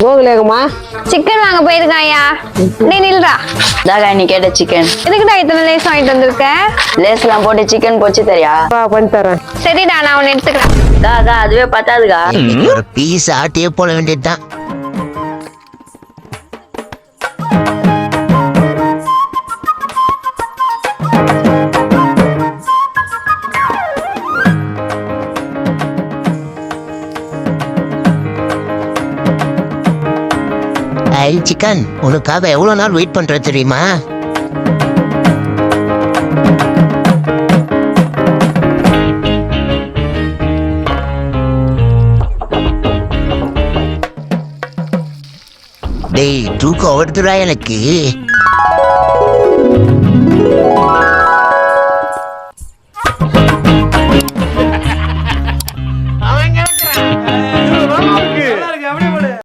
கோகுலேகமா chicken வாங்க போயிருக்காயா? நீ நில்றா. தாகா நீ கேட்ட சிக்கன். எதுக்குடா இத்தனை லேஸ் வாங்கிட்டு வந்திருக்க? லேஸ்லாம் போட்டு சிக்கன் பொரிச்சு தரியா? பண்ணி தரேன். சரிடா, நான் உன்னை எடுத்துக்கிறேன். தாகா அதுவே பத்தாதுக்கா. ஒரு பீஸ் ஆட்டியே போட வேண்டியதுதான். சிக்கன் உனக்காக எவ்வளவு நாள் வெயிட் பண்ற தெரியுமா? டேய் தூக்கம் வருதுடா எனக்கு.